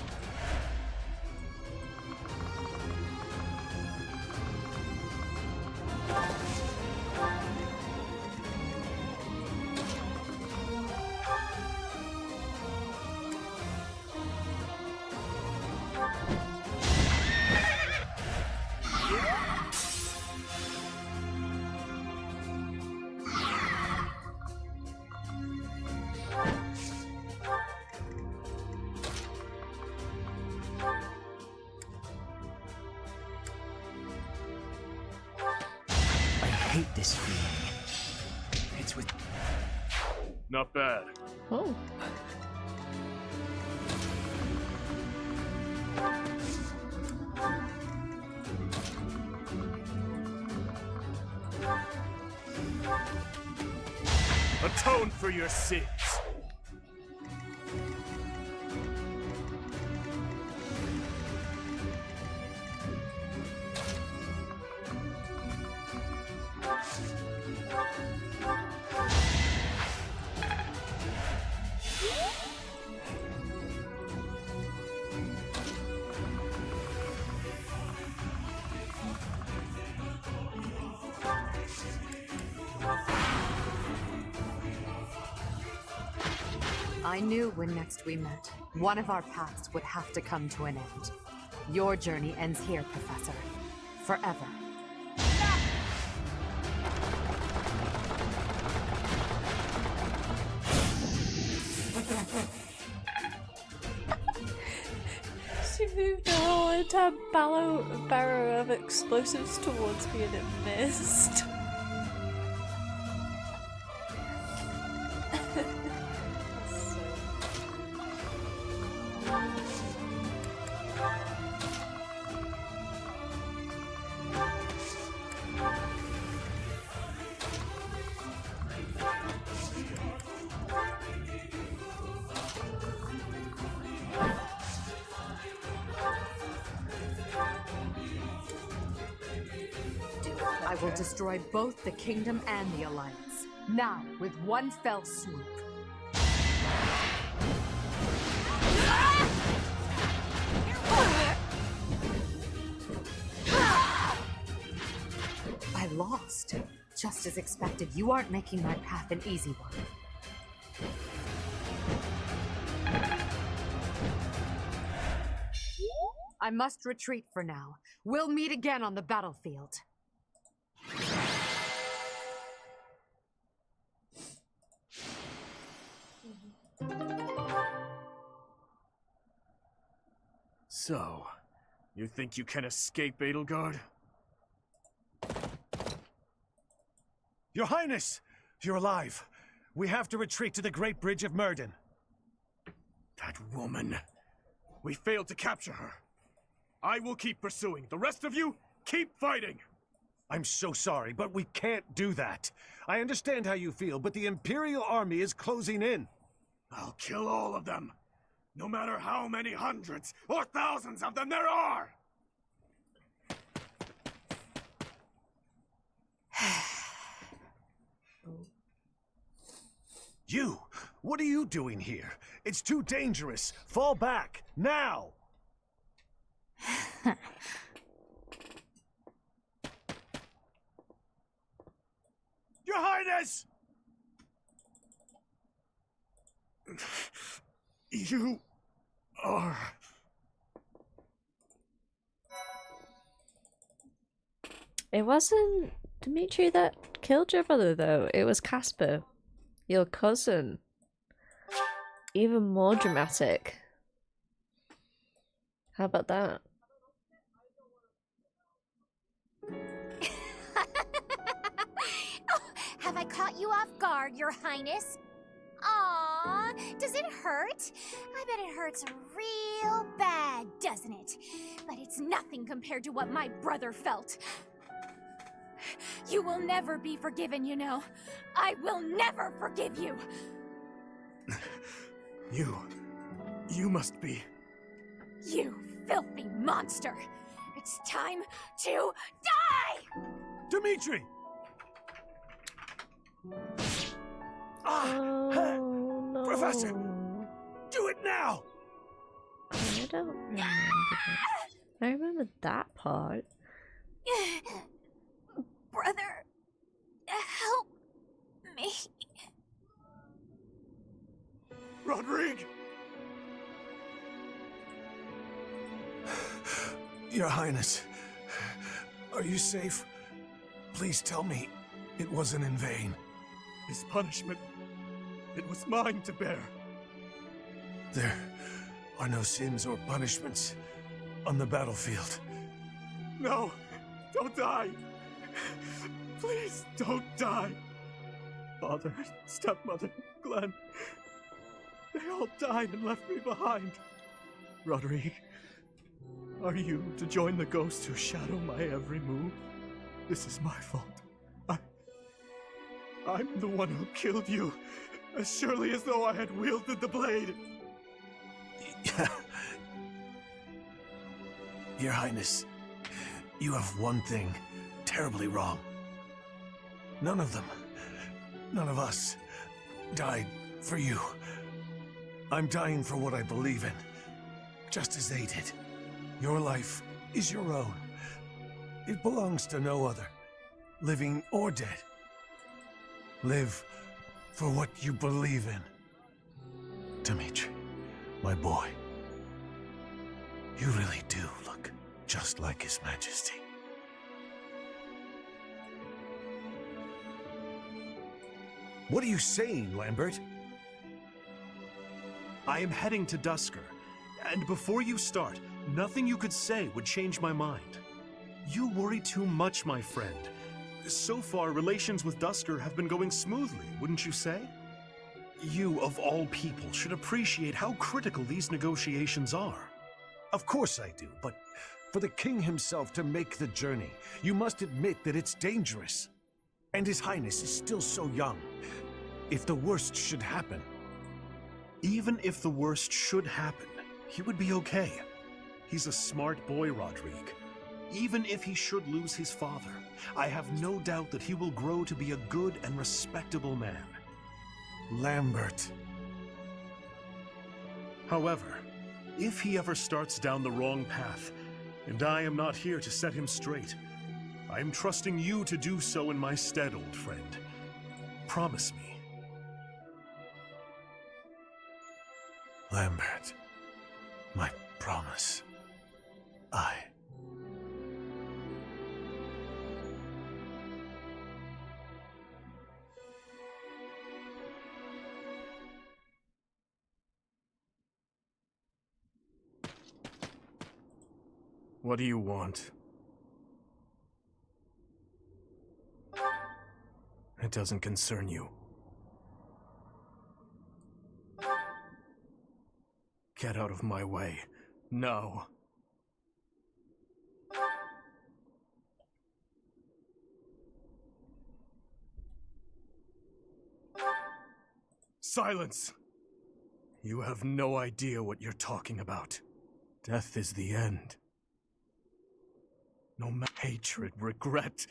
I hate this feeling. It's with... Not bad. Oh. Atone for your sins. I knew when next we met, one of our paths would have to come to an end. Your journey ends here, Professor. Forever. She moved a whole entire barrow of explosives towards me and it missed. I will destroy both the Kingdom and the Alliance. Now, with one fell swoop. I lost. Just as expected, you aren't making my path an easy one. I must retreat for now. We'll meet again on the battlefield. So, you think you can escape, Edelgard? Your Highness! You're alive. We have to retreat to the Great Bridge of Myrden. That woman. We failed to capture her. I will keep pursuing. The rest of you, keep fighting! I'm so sorry, but we can't do that. I understand how you feel, but the Imperial Army is closing in. I'll kill all of them, no matter how many hundreds or thousands of them there are! You! What are you doing here? It's too dangerous. Fall back, now! Your Highness! You are... It wasn't Dimitri that killed your brother, though. It was Casper, your cousin. Even more dramatic. How about that? Oh, have I caught you off guard, Your Highness? Aww, does it hurt? I bet it hurts real bad, doesn't it? But it's nothing compared to what my brother felt. You will never be forgiven, you know. I will never forgive you. You must be... You filthy monster. It's time to die! Dimitri! Oh, no. Professor! Do it now! I don't remember that. I remember that part. Brother, help me. Rodrigue! Your Highness, are you safe? Please tell me it wasn't in vain. His punishment, it was mine to bear. There are no sins or punishments on the battlefield. No, don't die. Please don't die. Father, stepmother, Glenn, they all died and left me behind. Rodrigue, are you to join the ghosts who shadow my every move? This is my fault. I'm the one who killed you, as surely as though I had wielded the blade. Your Highness, you have one thing terribly wrong. None of them, none of us, died for you. I'm dying for what I believe in, just as they did. Your life is your own. It belongs to no other, living or dead. Live for what you believe in. Dimitri, my boy, you really do look just like His Majesty. What are you saying, Lambert? I am heading to Dusker, and before you start, nothing you could say would change my mind. You worry too much, my friend. So far, relations with Dusker have been going smoothly, wouldn't you say? You, of all people, should appreciate how critical these negotiations are. Of course I do, but for the king himself to make the journey, you must admit that it's dangerous. And His Highness is still so young. If the worst should happen... Even if the worst should happen, he would be okay. He's a smart boy, Rodrigue. Even if he should lose his father, I have no doubt that he will grow to be a good and respectable man. Lambert. However, if he ever starts down the wrong path, and I am not here to set him straight, I am trusting you to do so in my stead, old friend. Promise me. Lambert, my promise. What do you want? It doesn't concern you. Get out of my way. No. Silence! You have no idea what you're talking about. Death is the end. No matter hatred, regret,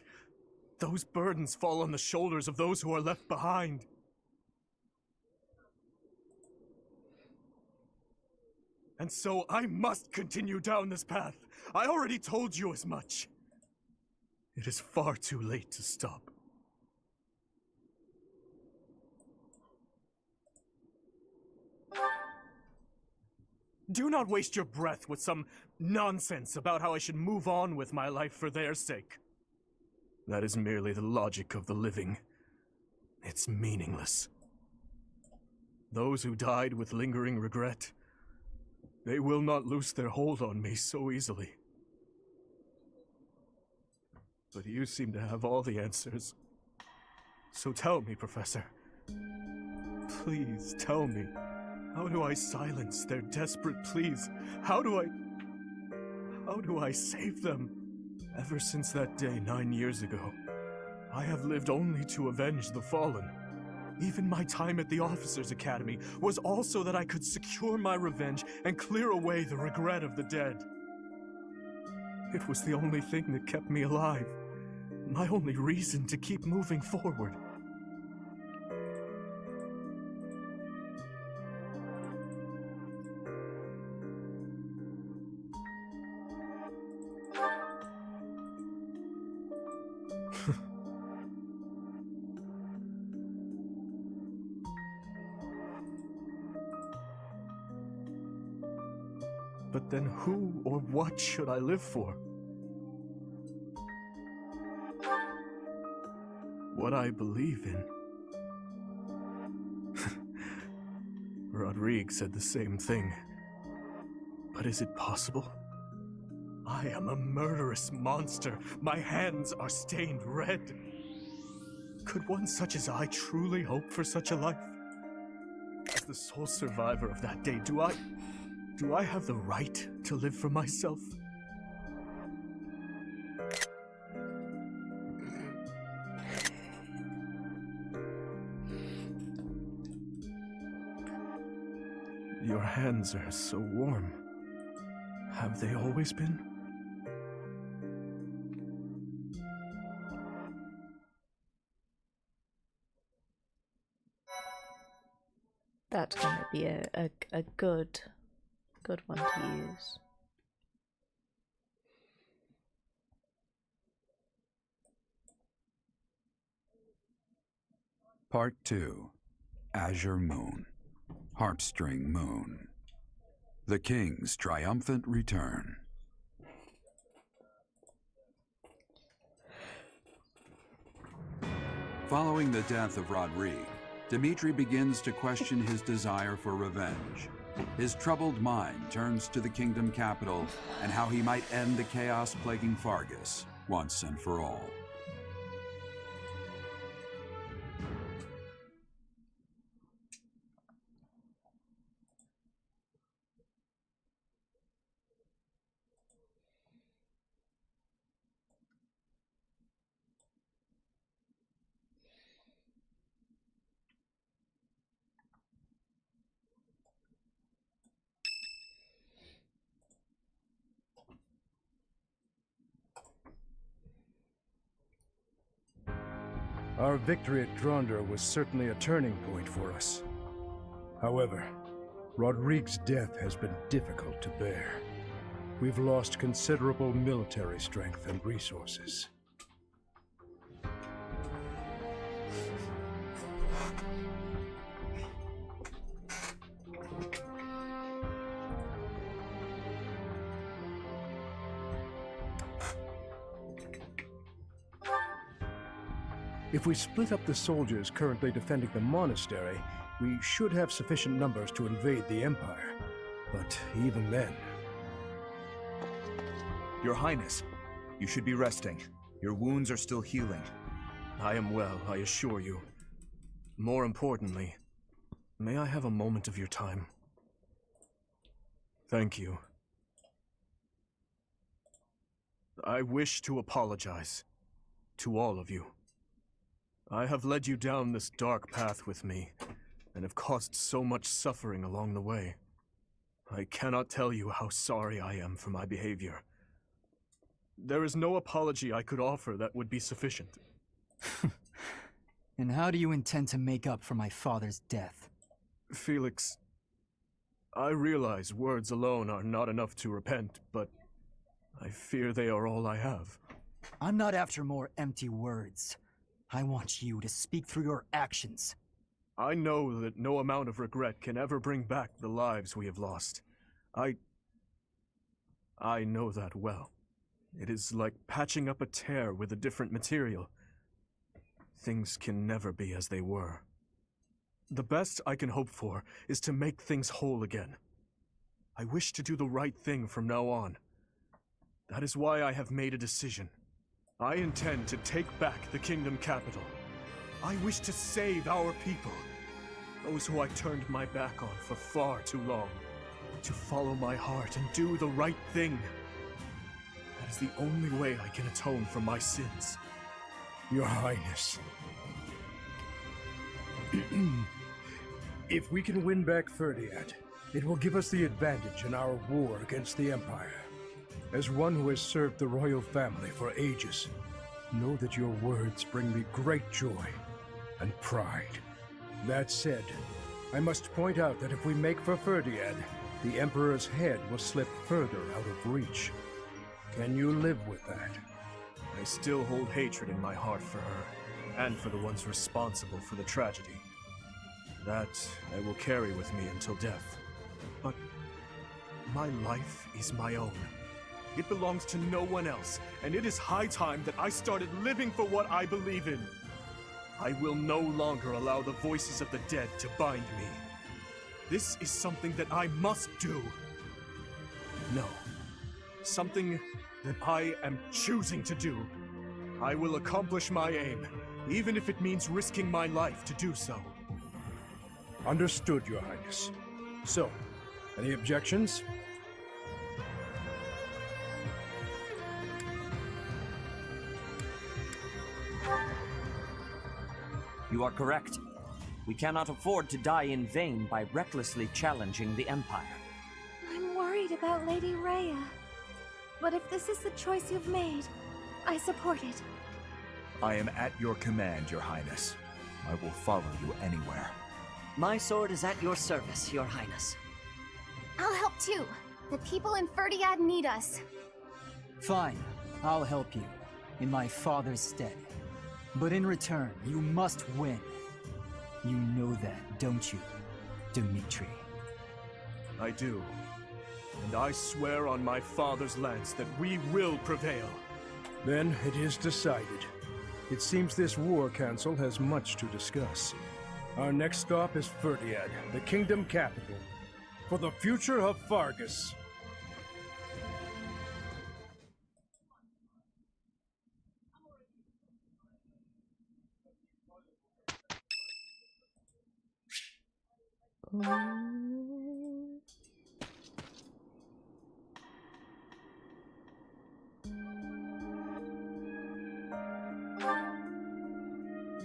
those burdens fall on the shoulders of those who are left behind. And so I must continue down this path. I already told you as much. It is far too late to stop. Do not waste your breath with some nonsense about how I should move on with my life for their sake. That is merely the logic of the living. It's meaningless. Those who died with lingering regret, they will not loose their hold on me so easily. But you seem to have all the answers. So tell me, Professor. Please tell me. How do I silence their desperate pleas? How do I save them? Ever since that day 9 years ago, I have lived only to avenge the fallen. Even my time at the Officers' Academy was also that I could secure my revenge and clear away the regret of the dead. It was the only thing that kept me alive. My only reason to keep moving forward. But then who or what should I live for? What I believe in. Rodrigue said the same thing. But is it possible? I am a murderous monster. My hands are stained red. Could one such as I truly hope for such a life? As the sole survivor of that day, do I have the right to live for myself? Your hands are so warm. Have they always been? That's gonna be a good one to use. Part 2. Azure Moon. Heartstring Moon. The King's Triumphant Return. Following the death of Rodrigue, Dimitri begins to question his desire for revenge. His troubled mind turns to the kingdom capital and how he might end the chaos plaguing Fargus once and for all. Our victory at Gronder was certainly a turning point for us. However, Rodrigue's death has been difficult to bear. We've lost considerable military strength and resources. If we split up the soldiers currently defending the monastery, we should have sufficient numbers to invade the Empire. But even then... Your Highness, you should be resting. Your wounds are still healing. I am well, I assure you. More importantly, may I have a moment of your time? Thank you. I wish to apologize to all of you. I have led you down this dark path with me, and have caused so much suffering along the way. I cannot tell you how sorry I am for my behavior. There is no apology I could offer that would be sufficient. And how do you intend to make up for my father's death? Felix, I realize words alone are not enough to repent, but I fear they are all I have. I'm not after more empty words. I want you to speak through your actions. I know that no amount of regret can ever bring back the lives we have lost. I know that well. It is like patching up a tear with a different material. Things can never be as they were. The best I can hope for is to make things whole again. I wish to do the right thing from now on. That is why I have made a decision. I intend to take back the kingdom capital. I wish to save our people, those who I turned my back on for far too long, to follow my heart and do the right thing. That is the only way I can atone for my sins. Your Highness. If we can win back Ferdiad, it will give us the advantage in our war against the Empire. As one who has served the royal family for ages, know that your words bring me great joy and pride. That said, I must point out that if we make for Ferdiad, the Emperor's head will slip further out of reach. Can you live with that? I still hold hatred in my heart for her, and for the ones responsible for the tragedy. That I will carry with me until death. But my life is my own. It belongs to no one else, and it is high time that I started living for what I believe in. I will no longer allow the voices of the dead to bind me. This is something that I must do. No. Something that I am choosing to do. I will accomplish my aim, even if it means risking my life to do so. Understood, Your Highness. So, any objections? You are correct. We cannot afford to die in vain by recklessly challenging the Empire. I'm worried about Lady Rhea. But if this is the choice you've made, I support it. I am at your command, Your Highness. I will follow you anywhere. My sword is at your service, Your Highness. I'll help too. The people in Ferdiad need us. Fine, I'll help you, in my father's stead. But in return, you must win. You know that, don't you, Dimitri? I do. And I swear on my father's lance that we will prevail. Then it is decided. It seems this war council has much to discuss. Our next stop is Ferdiad, the kingdom capital, for the future of Fargus.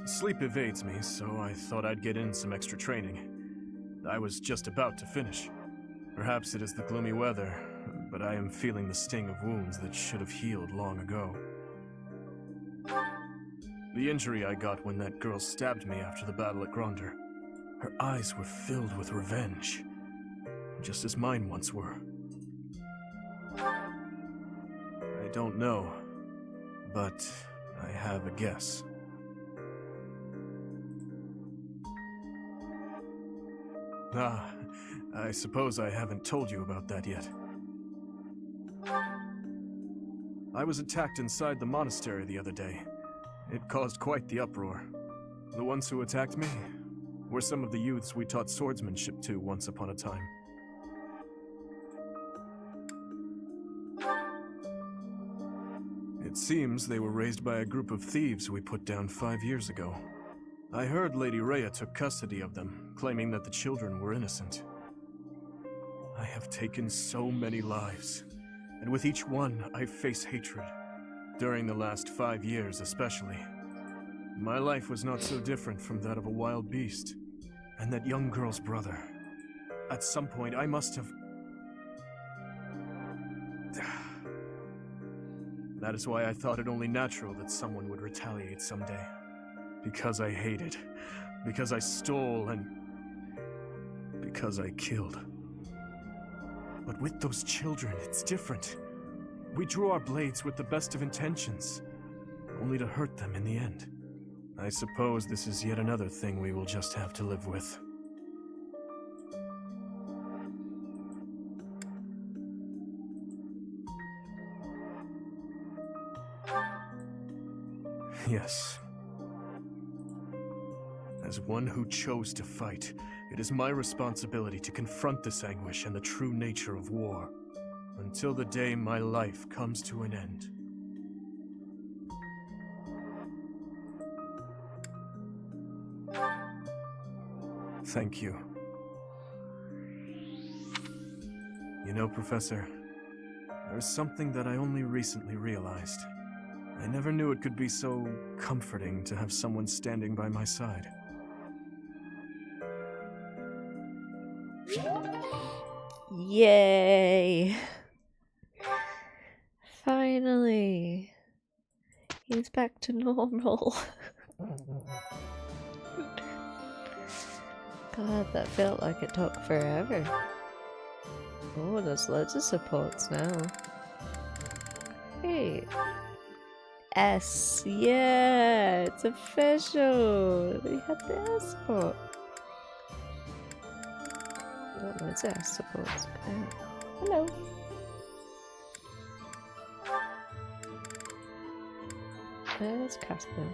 Sleep evades me, so I thought I'd get in some extra training. I was just about to finish. Perhaps it is the gloomy weather, but I am feeling the sting of wounds that should have healed long ago. The injury I got when that girl stabbed me after the battle at Gronder. Her eyes were filled with revenge, just as mine once were. I don't know, but I have a guess. Ah, I suppose I haven't told you about that yet. I was attacked inside the monastery the other day. It caused quite the uproar. The ones who attacked me were some of the youths we taught swordsmanship to once upon a time. It seems they were raised by a group of thieves we put down 5 years ago. I heard Lady Rhea took custody of them, claiming that the children were innocent. I have taken so many lives, and with each one I face hatred. During the last 5 years especially. My life was not so different from that of a wild beast. And that young girl's brother. At some point, I must have... That is why I thought it only natural that someone would retaliate someday. Because I hated. Because I stole and... because I killed. But with those children, it's different. We drew our blades with the best of intentions, only to hurt them in the end. I suppose this is yet another thing we will just have to live with. Yes. As one who chose to fight, it is my responsibility to confront this anguish and the true nature of war, until the day my life comes to an end. Thank you. You know, Professor, there's something that I only recently realized. I never knew it could be so comforting to have someone standing by my side. Yay! Finally! He's back to normal. God, that felt like it took forever. Oh, there's loads of supports now. Hey! S! Yeah! It's official! We had the S support. Oh, there's S supports. Hello! There's Casper.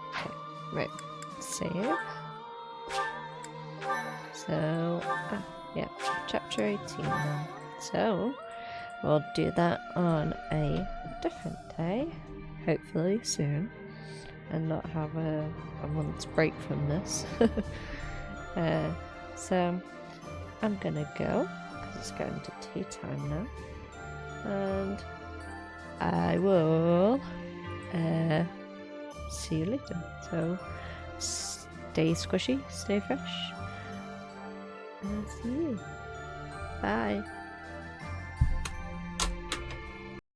Okay, right. Save. So, yeah, chapter 18 now. So, we'll do that on a different day, hopefully soon, and not have a month's break from this. So, I'm gonna go, because it's going to tea time now, and I will see you later. So, stay squishy, stay fresh, and I'll see you. Bye.